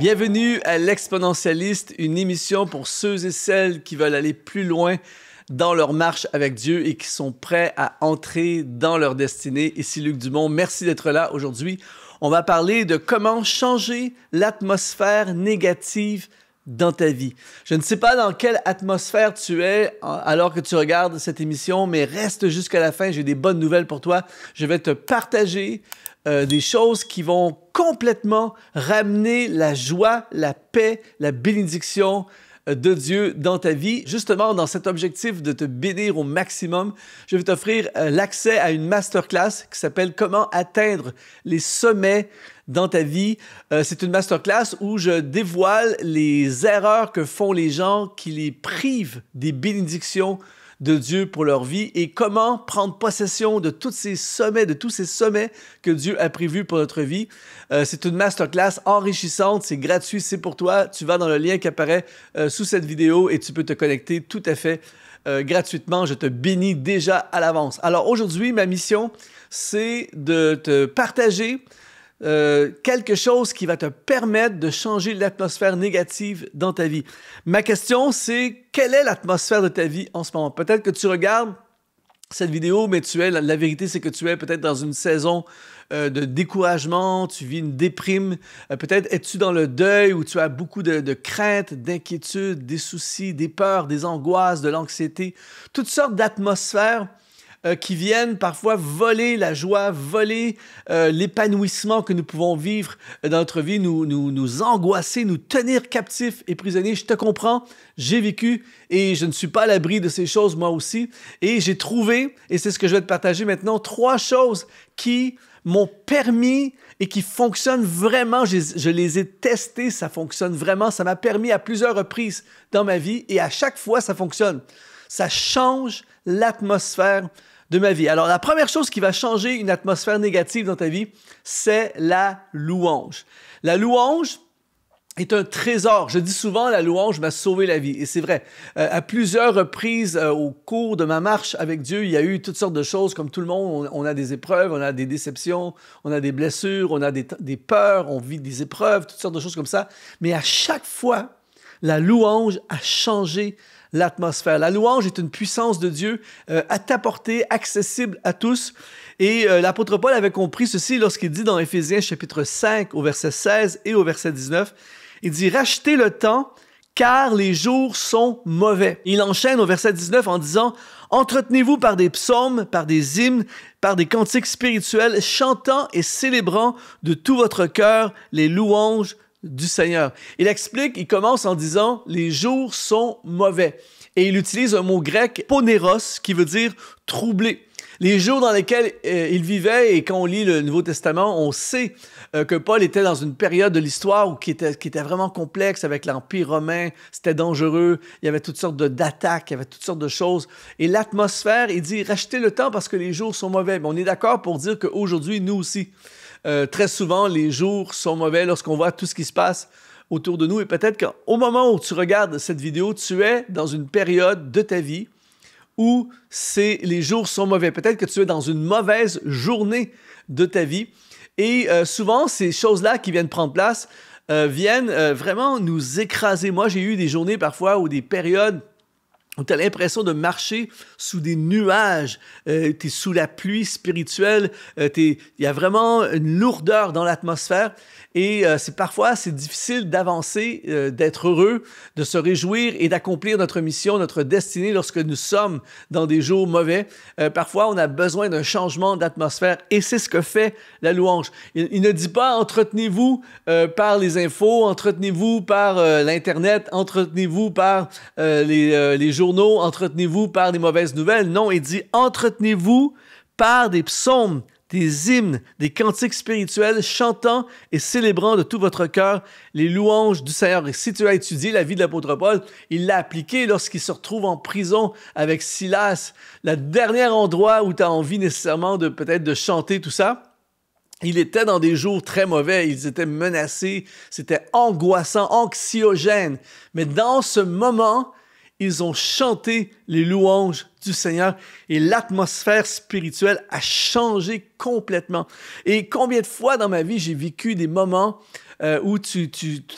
Bienvenue à l'Exponentialiste, une émission pour ceux et celles qui veulent aller plus loin dans leur marche avec Dieu et qui sont prêts à entrer dans leur destinée. Ici Luc Dumont, merci d'être là aujourd'hui. On va parler de comment changer l'atmosphère négative dans ta vie. Je ne sais pas dans quelle atmosphère tu es alors que tu regardes cette émission, mais reste jusqu'à la fin, j'ai des bonnes nouvelles pour toi. Je vais te partager des choses qui vont complètement ramener la joie, la paix, la bénédiction de Dieu dans ta vie. Justement, dans cet objectif de te bénir au maximum, je vais t'offrir l'accès à une masterclass qui s'appelle « Comment atteindre les sommets dans ta vie ». C'est une masterclass où je dévoile les erreurs que font les gens qui les privent des bénédictions de Dieu pour leur vie et comment prendre possession de tous ces sommets que Dieu a prévus pour notre vie. C'est une masterclass enrichissante, c'est gratuit, c'est pour toi. Tu vas dans le lien qui apparaît sous cette vidéo et tu peux te connecter tout à fait gratuitement. Je te bénis déjà à l'avance. Alors aujourd'hui, ma mission, c'est de te partager quelque chose qui va te permettre de changer l'atmosphère négative dans ta vie. Ma question, c'est quelle est l'atmosphère de ta vie en ce moment? Peut-être que tu regardes cette vidéo, mais la vérité, c'est que tu es peut-être dans une saison de découragement, tu vis une déprime. Peut-être es-tu dans le deuil où tu as beaucoup de craintes, d'inquiétudes, des soucis, des peurs, des angoisses, de l'anxiété, toutes sortes d'atmosphères qui viennent parfois voler la joie, voler l'épanouissement que nous pouvons vivre dans notre vie, nous angoisser, nous tenir captifs et prisonniers. Je te comprends, j'ai vécu et je ne suis pas à l'abri de ces choses moi aussi. Et j'ai trouvé, et c'est ce que je vais te partager maintenant, 3 choses qui m'ont permis et qui fonctionnent vraiment. Je les ai testées, ça fonctionne vraiment. Ça m'a permis à plusieurs reprises dans ma vie et à chaque fois, ça fonctionne. Ça change l'atmosphère de ma vie. Alors, la première chose qui va changer une atmosphère négative dans ta vie, c'est la louange. La louange est un trésor. Je dis souvent, la louange m'a sauvé la vie. Et c'est vrai. À plusieurs reprises au cours de ma marche avec Dieu, il y a eu toutes sortes de choses. Comme tout le monde, on a des épreuves, on a des déceptions, on a des blessures, on a des peurs, on vit des épreuves, toutes sortes de choses comme ça. Mais à chaque fois, la louange a changé l'atmosphère. La louange est une puissance de Dieu à ta portée, accessible à tous. Et l'apôtre Paul avait compris ceci lorsqu'il dit dans Éphésiens chapitre 5 au verset 16 et au verset 19, il dit « Rachetez le temps, car les jours sont mauvais. » Il enchaîne au verset 19 en disant « Entretenez-vous par des psaumes, par des hymnes, par des cantiques spirituels, chantant et célébrant de tout votre cœur les louanges du Seigneur. » Il explique, il commence en disant « Les jours sont mauvais ». Et il utilise un mot grec, poneros, qui veut dire « troubler ». Les jours dans lesquels il vivait, et quand on lit le Nouveau Testament, on sait que Paul était dans une période de l'histoire qui était vraiment complexe avec l'Empire romain, c'était dangereux, il y avait toutes sortes d'attaques, il y avait toutes sortes de choses. Et l'atmosphère, il dit « Rachetez le temps parce que les jours sont mauvais ». Mais on est d'accord pour dire qu'aujourd'hui, nous aussi, très souvent, les jours sont mauvais lorsqu'on voit tout ce qui se passe autour de nous. Et peut-être qu'au moment où tu regardes cette vidéo, tu es dans une période de ta vie où les jours sont mauvais. Peut-être que tu es dans une mauvaise journée de ta vie. Et souvent, ces choses-là qui viennent prendre place viennent vraiment nous écraser. Moi, j'ai eu des journées parfois ou des périodes où tu as l'impression de marcher sous des nuages, tu es sous la pluie spirituelle, il y a vraiment une lourdeur dans l'atmosphère et parfois c'est difficile d'avancer, d'être heureux, de se réjouir et d'accomplir notre mission, notre destinée lorsque nous sommes dans des jours mauvais. Parfois on a besoin d'un changement d'atmosphère et c'est ce que fait la louange. Il ne dit pas entretenez-vous par les infos, entretenez-vous par l'Internet, entretenez-vous par les journaux, entretenez-vous par des mauvaises nouvelles. Non, il dit entretenez-vous par des psaumes, des hymnes, des cantiques spirituels, chantant et célébrant de tout votre cœur les louanges du Seigneur. Et si tu as étudié la vie de l'apôtre Paul, il l'a appliqué lorsqu'il se retrouve en prison avec Silas, le dernier endroit où tu as envie nécessairement peut-être de chanter tout ça. Il était dans des jours très mauvais, ils étaient menacés, c'était angoissant, anxiogène. Mais dans ce moment, ils ont chanté les louanges du Seigneur et l'atmosphère spirituelle a changé complètement. Et combien de fois dans ma vie j'ai vécu des moments où tout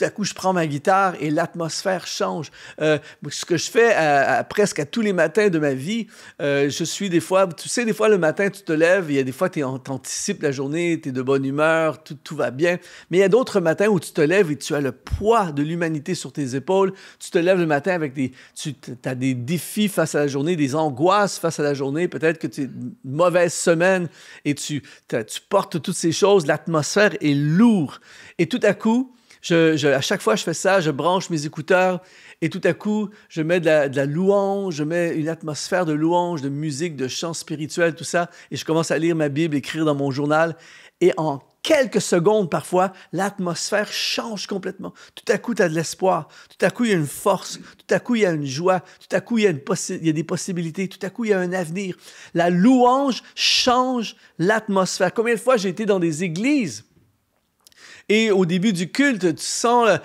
à coup, je prends ma guitare et l'atmosphère change. Ce que je fais presque à tous les matins de ma vie, je suis des fois, tu sais, des fois le matin, tu te lèves, il y a des fois, tu anticipes la journée, tu es de bonne humeur, tout va bien. Mais il y a d'autres matins où tu te lèves et tu as le poids de l'humanité sur tes épaules. Tu te lèves le matin avec tu as des défis face à la journée, des angoisses face à la journée. Peut-être que tu as une mauvaise semaine et tu portes toutes ces choses. L'atmosphère est lourde. Et tout à coup, à chaque fois que je fais ça, je branche mes écouteurs et tout à coup, je mets de la louange, je mets une atmosphère de louange, de musique, de chant spirituel, tout ça, et je commence à lire ma Bible, écrire dans mon journal. Et en quelques secondes, parfois, l'atmosphère change complètement. Tout à coup, tu as de l'espoir. Tout à coup, il y a une force. Tout à coup, il y a une joie. Tout à coup, il y a des possibilités. Tout à coup, il y a un avenir. La louange change l'atmosphère. Combien de fois j'ai été dans des églises et au début du culte, tu sens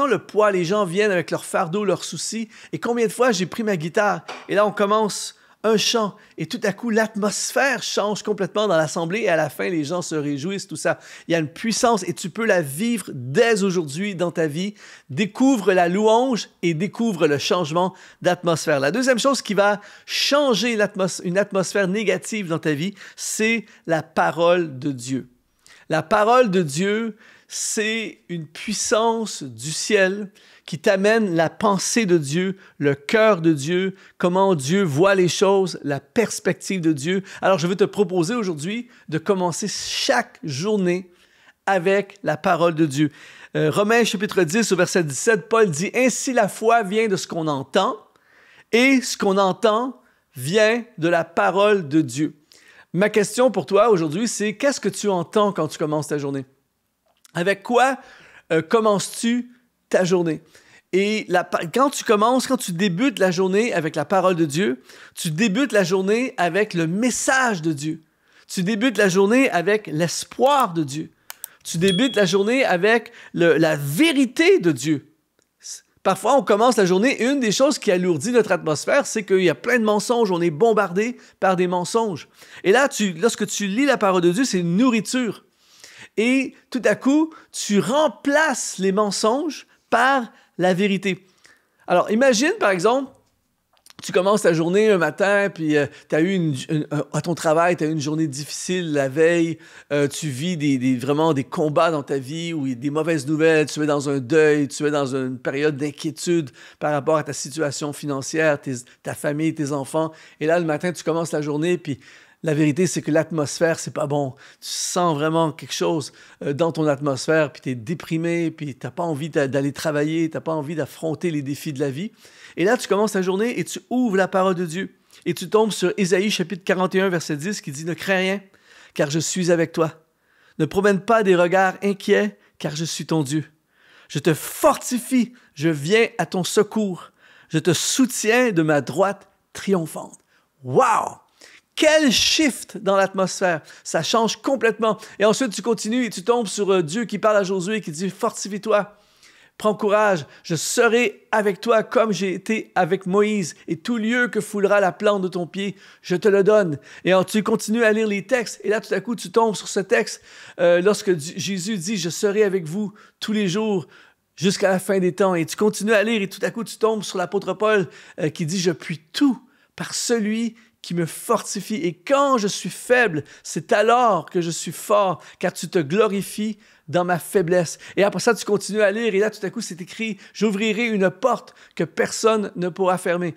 le poids, les gens viennent avec leurs fardeaux, leurs soucis. Et combien de fois j'ai pris ma guitare et là on commence un chant et tout à coup l'atmosphère change complètement dans l'assemblée et à la fin les gens se réjouissent, tout ça. Il y a une puissance et tu peux la vivre dès aujourd'hui dans ta vie. Découvre la louange et découvre le changement d'atmosphère. La deuxième chose qui va changer une atmosphère négative dans ta vie, c'est la parole de Dieu. La parole de Dieu, c'est une puissance du ciel qui t'amène la pensée de Dieu, le cœur de Dieu, comment Dieu voit les choses, la perspective de Dieu. Alors, je veux te proposer aujourd'hui de commencer chaque journée avec la parole de Dieu. Romains chapitre 10 au verset 17, Paul dit « Ainsi la foi vient de ce qu'on entend, et ce qu'on entend vient de la parole de Dieu. » Ma question pour toi aujourd'hui, c'est qu'est-ce que tu entends quand tu commences ta journée? Avec quoi commences-tu ta journée? Et quand tu débutes la journée avec la parole de Dieu, tu débutes la journée avec le message de Dieu. Tu débutes la journée avec l'espoir de Dieu. Tu débutes la journée avec la vérité de Dieu. Parfois, on commence la journée et une des choses qui alourdit notre atmosphère, c'est qu'il y a plein de mensonges. On est bombardé par des mensonges. Et là, lorsque tu lis la parole de Dieu, c'est une nourriture. Et tout à coup, tu remplaces les mensonges par la vérité. Alors, imagine, par exemple, tu commences ta journée un matin, puis tu as eu à ton travail, tu as eu une journée difficile la veille, tu vis vraiment des combats dans ta vie, ou des mauvaises nouvelles, tu es dans un deuil, tu es dans une période d'inquiétude par rapport à ta situation financière, ta famille, tes enfants. Et là, le matin, tu commences la journée, puis la vérité, c'est que l'atmosphère, c'est pas bon. Tu sens vraiment quelque chose dans ton atmosphère, puis tu es déprimé, puis tu n'as pas envie d'aller travailler, tu n'as pas envie d'affronter les défis de la vie. Et là, tu commences ta journée et tu ouvres la parole de Dieu. Et tu tombes sur Ésaïe chapitre 41, verset 10, qui dit « Ne crains rien, car je suis avec toi. Ne promène pas des regards inquiets, car je suis ton Dieu. Je te fortifie, je viens à ton secours. Je te soutiens de ma droite triomphante. » Wow! Quel shift dans l'atmosphère! Ça change complètement. Et ensuite, tu continues et tu tombes sur Dieu qui parle à Josué, qui dit « Fortifie-toi, prends courage, je serai avec toi comme j'ai été avec Moïse, et tout lieu que foulera la plante de ton pied, je te le donne. » Et tu continues à lire les textes, et là, tout à coup, tu tombes sur ce texte lorsque Jésus dit « Je serai avec vous tous les jours, jusqu'à la fin des temps. » Et tu continues à lire, et tout à coup, tu tombes sur l'apôtre Paul qui dit « Je puis tout par celui qui me fortifie. Et quand je suis faible, c'est alors que je suis fort, car tu te glorifies dans ma faiblesse. » Et après ça, tu continues à lire, et là, tout à coup, c'est écrit « J'ouvrirai une porte que personne ne pourra fermer. »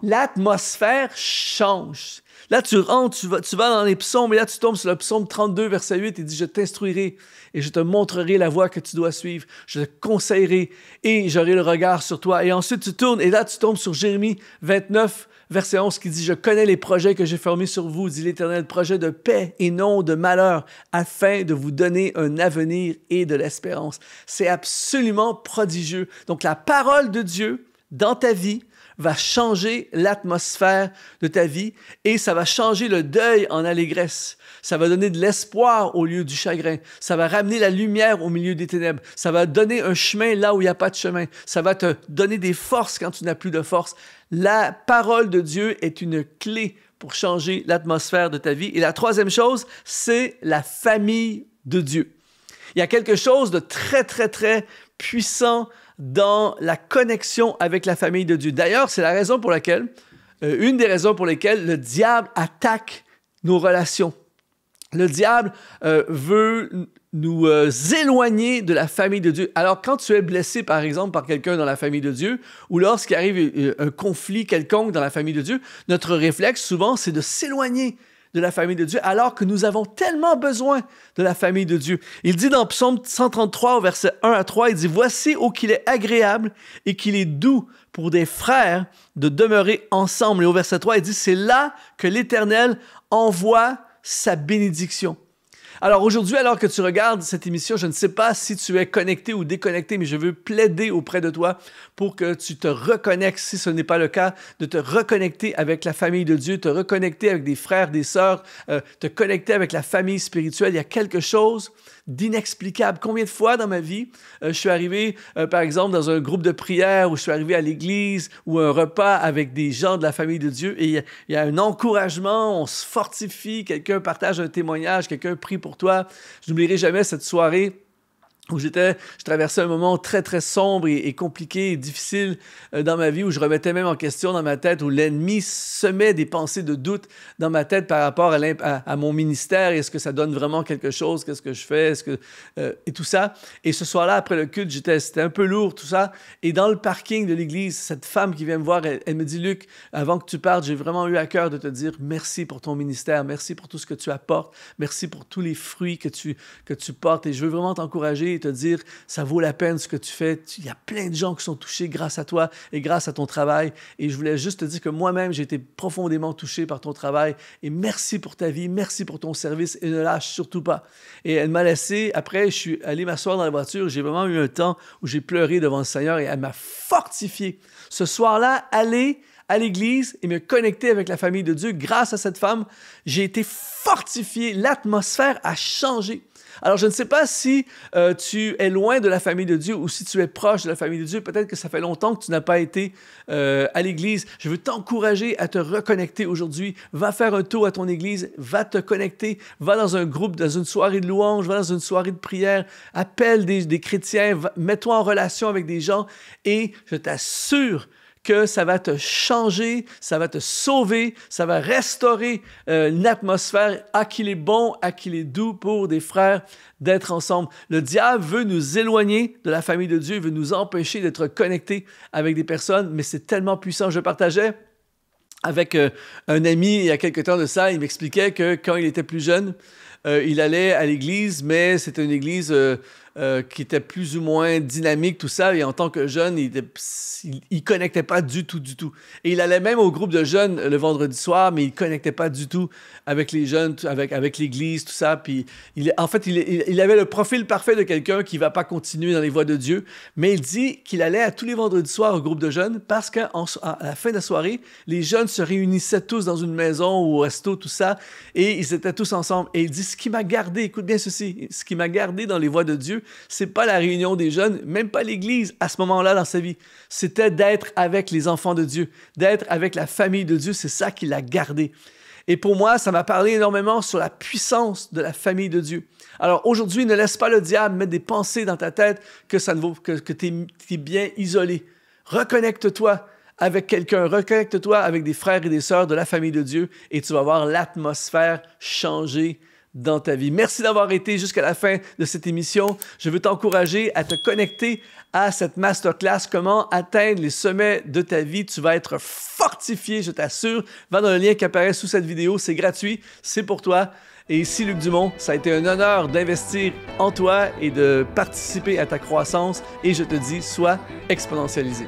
L'atmosphère change. Là, tu rentres, tu vas dans les psaumes, et là, tu tombes sur le psaume 32, verset 8, et dit « Je t'instruirai et je te montrerai la voie que tu dois suivre. Je te conseillerai et j'aurai le regard sur toi. » Et ensuite, tu tournes, et là, tu tombes sur Jérémie 29, verset 11, qui dit « Je connais les projets que j'ai formés sur vous, dit l'Éternel, projets de paix et non de malheur, afin de vous donner un avenir et de l'espérance. » C'est absolument prodigieux. Donc, la parole de Dieu dans ta vie va changer l'atmosphère de ta vie et ça va changer le deuil en allégresse. Ça va donner de l'espoir au lieu du chagrin. Ça va ramener la lumière au milieu des ténèbres. Ça va donner un chemin là où il n'y a pas de chemin. Ça va te donner des forces quand tu n'as plus de force. La parole de Dieu est une clé pour changer l'atmosphère de ta vie. Et la troisième chose, c'est la famille de Dieu. Il y a quelque chose de très, très, très puissant dans la connexion avec la famille de Dieu. D'ailleurs, c'est la raison pour laquelle, une des raisons pour lesquelles le diable attaque nos relations. Le diable veut nous éloigner de la famille de Dieu. Alors, quand tu es blessé, par exemple, par quelqu'un dans la famille de Dieu, ou lorsqu'il arrive un conflit quelconque dans la famille de Dieu, notre réflexe, souvent, c'est de s'éloigner de la famille de Dieu, alors que nous avons tellement besoin de la famille de Dieu. Il dit dans Psaume 133, au verset 1 à 3, il dit « Voici ô qu'il est agréable et qu'il est doux pour des frères de demeurer ensemble. » Et au verset 3, il dit « C'est là que l'Éternel envoie sa bénédiction. » Alors aujourd'hui, alors que tu regardes cette émission, je ne sais pas si tu es connecté ou déconnecté, mais je veux plaider auprès de toi pour que tu te reconnectes, si ce n'est pas le cas, de te reconnecter avec la famille de Dieu, te reconnecter avec des frères, des sœurs, te connecter avec la famille spirituelle. Il y a quelque chose d'inexplicable. Combien de fois dans ma vie, je suis arrivé, par exemple, dans un groupe de prière, ou je suis arrivé à l'église, ou un repas avec des gens de la famille de Dieu, et il y a un encouragement, on se fortifie, quelqu'un partage un témoignage, quelqu'un prie pour toi. Je n'oublierai jamais cette soirée où je traversais un moment très, très sombre et compliqué et difficile dans ma vie, où je remettais même en question dans ma tête, où l'ennemi semait des pensées de doute dans ma tête par rapport à mon ministère. Est-ce que ça donne vraiment quelque chose? Qu'est-ce que je fais? Et tout ça. Et ce soir-là, après le culte, c'était un peu lourd, tout ça. Et dans le parking de l'église, cette femme qui vient me voir, elle me dit « Luc, avant que tu partes, j'ai vraiment eu à cœur de te dire merci pour ton ministère, merci pour tout ce que tu apportes, merci pour tous les fruits que tu portes, et je veux vraiment t'encourager et te dire, ça vaut la peine ce que tu fais. Il y a plein de gens qui sont touchés grâce à toi et grâce à ton travail. Et je voulais juste te dire que moi-même, j'ai été profondément touché par ton travail. Et merci pour ta vie, merci pour ton service et ne lâche surtout pas. » Et elle m'a laissé. Après, je suis allé m'asseoir dans la voiture. J'ai vraiment eu un temps où j'ai pleuré devant le Seigneur et elle m'a fortifié. Ce soir-là, aller à l'église et me connecter avec la famille de Dieu, grâce à cette femme, j'ai été fortifié. L'atmosphère a changé. Alors, je ne sais pas si tu es loin de la famille de Dieu ou si tu es proche de la famille de Dieu. Peut-être que ça fait longtemps que tu n'as pas été à l'église. Je veux t'encourager à te reconnecter aujourd'hui. Va faire un tour à ton église, va te connecter, va dans un groupe, dans une soirée de louange, va dans une soirée de prière, appelle des chrétiens, mets-toi en relation avec des gens et je t'assure que ça va te changer, ça va te sauver, ça va restaurer une atmosphère à qu'il est bon, à qu'il est doux pour des frères d'être ensemble. Le diable veut nous éloigner de la famille de Dieu, il veut nous empêcher d'être connectés avec des personnes, mais c'est tellement puissant. Je partageais avec un ami il y a quelque temps de ça, il m'expliquait que quand il était plus jeune, il allait à l'église, mais c'était une église qui était plus ou moins dynamique, tout ça, et en tant que jeune, il connectait pas du tout. Et il allait même au groupe de jeunes le vendredi soir, mais il connectait pas du tout avec les jeunes, avec l'église, tout ça. Puis il avait le profil parfait de quelqu'un qui va pas continuer dans les voies de Dieu, mais il dit qu'il allait à tous les vendredis soirs au groupe de jeunes parce qu'à la fin de la soirée, les jeunes se réunissaient tous dans une maison ou au resto, tout ça, et ils étaient tous ensemble. Et il dit, ce qui m'a gardé, écoute bien ceci, ce qui m'a gardé dans les voies de Dieu, c'est pas la réunion des jeunes, même pas l'église à ce moment-là dans sa vie. C'était d'être avec les enfants de Dieu, d'être avec la famille de Dieu. C'est ça qui l'a gardé. Et pour moi, ça m'a parlé énormément sur la puissance de la famille de Dieu. Alors aujourd'hui, ne laisse pas le diable mettre des pensées dans ta tête que tu es bien isolé. Reconnecte-toi avec quelqu'un, reconnecte-toi avec des frères et des sœurs de la famille de Dieu et tu vas voir l'atmosphère changer dans ta vie. Merci d'avoir été jusqu'à la fin de cette émission. Je veux t'encourager à te connecter à cette masterclass, comment atteindre les sommets de ta vie. Tu vas être fortifié, je t'assure. Va dans le lien qui apparaît sous cette vidéo. C'est gratuit, c'est pour toi. Et ici Luc Dumont, ça a été un honneur d'investir en toi et de participer à ta croissance. Et je te dis, sois exponentialisé.